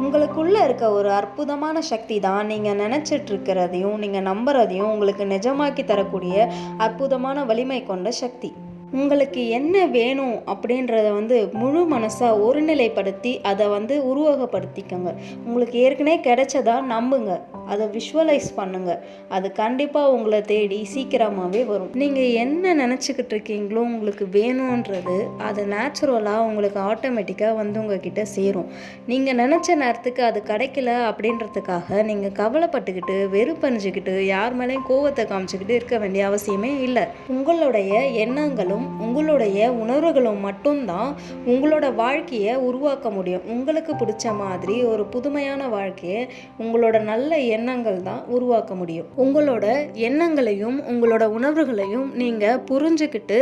உங்களுக்குள்ளே இருக்க ஒரு அற்புதமான சக்தி தான் நீங்கள் நினச்சிட்டு இருக்கிறதையும் நீங்கள் நம்புறதையும் உங்களுக்கு நிஜமாக்கி தரக்கூடிய அற்புதமான வலிமை கொண்ட சக்தி. உங்களுக்கு என்ன வேணும் அப்படின்றத முழு மனசாக ஒருநிலைப்படுத்தி அதை உருவகப்படுத்திக்கோங்க. உங்களுக்கு ஏற்கனவே கிடைச்சதா நம்புங்க, அதை விஷுவலைஸ் பண்ணுங்க. அது கண்டிப்பாக உங்களை தேடி சீக்கிரமாகவே வரும். நீங்கள் என்ன நினச்சிக்கிட்டு இருக்கீங்களோ உங்களுக்கு வேணுன்றது அது நேச்சுரலாக உங்களுக்கு ஆட்டோமேட்டிக்காக உங்ககிட்ட சேரும். நீங்கள் நினச்ச நேரத்துக்கு அது கிடைக்கல அப்படின்றதுக்காக நீங்கள் கவலைப்பட்டுக்கிட்டு வெறுப்பணிஞ்சிக்கிட்டு யார் மேலேயும் கோவத்தை காமிச்சிக்கிட்டு இருக்க வேண்டிய அவசியமே இல்லை. உங்களுடைய எண்ணங்களும் உங்களுடைய உணர்வுகளும் மட்டும்தான் உங்களோட வாழ்க்கையை உருவாக்க முடியும். உங்களுக்கு பிடிச்ச மாதிரி ஒரு புதுமையான வாழ்க்கையை உங்களோட நல்ல எண்ணங்கள் தான் உருவாக்க முடியும். உங்களோட எண்ணங்களையும் உங்களோட உணர்வுகளையும் நீங்கள் புரிஞ்சுக்கிட்டு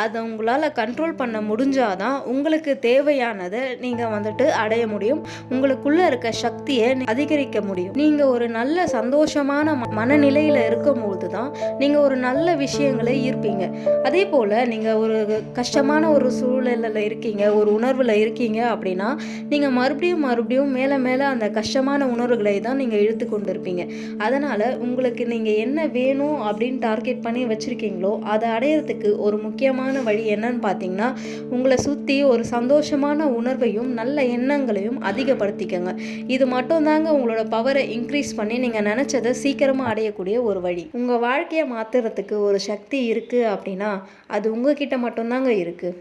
அதை உங்களால் கண்ட்ரோல் பண்ண முடிஞ்சாதான் உங்களுக்கு தேவையானதை நீங்கள் அடைய முடியும். உங்களுக்குள்ள இருக்க சக்தியை அதிகரிக்க முடியும். நீங்கள் ஒரு நல்ல சந்தோஷமான மனநிலையில் இருக்கும் போது தான் நீங்கள் ஒரு நல்ல விஷயங்களை ஈர்ப்பீங்க. அதே போல் நீங்கள் ஒரு கஷ்டமான ஒரு சூழ்நிலையில் இருக்கீங்க, ஒரு உணர்வில் இருக்கீங்க அப்படின்னா நீங்கள் மறுபடியும் மேலே மேலே அந்த கஷ்டமான உணர்வுகளை தான் நீங்கள் இழுத்து கொண்டு இருப்பீங்க. அதனால் உங்களுக்கு நீங்கள் என்ன வேணும் அப்படின்னு டார்கெட் பண்ணி வச்சுருக்கீங்களோ அதை அடையிறதுக்கு ஒரு முக்கியமான வழி என்னன்னு பார்த்தீங்கன்னா, உங்களை சுற்றி ஒரு சந்தோஷமான உணர்வையும் நல்ல எண்ணங்களையும் அதிகப்படுத்திக்கங்க. இது மட்டும் தாங்க உங்களோட பவரை இன்க்ரீஸ் பண்ணி நீங்கள் நினச்சதை சீக்கிரமாக அடையக்கூடிய ஒரு வழி. உங்கள் வாழ்க்கையை மாற்றுறதுக்கு ஒரு சக்தி இருக்குது அப்படின்னா அது உங்ககிட்ட மட்டும்தாங்க இருக்குது.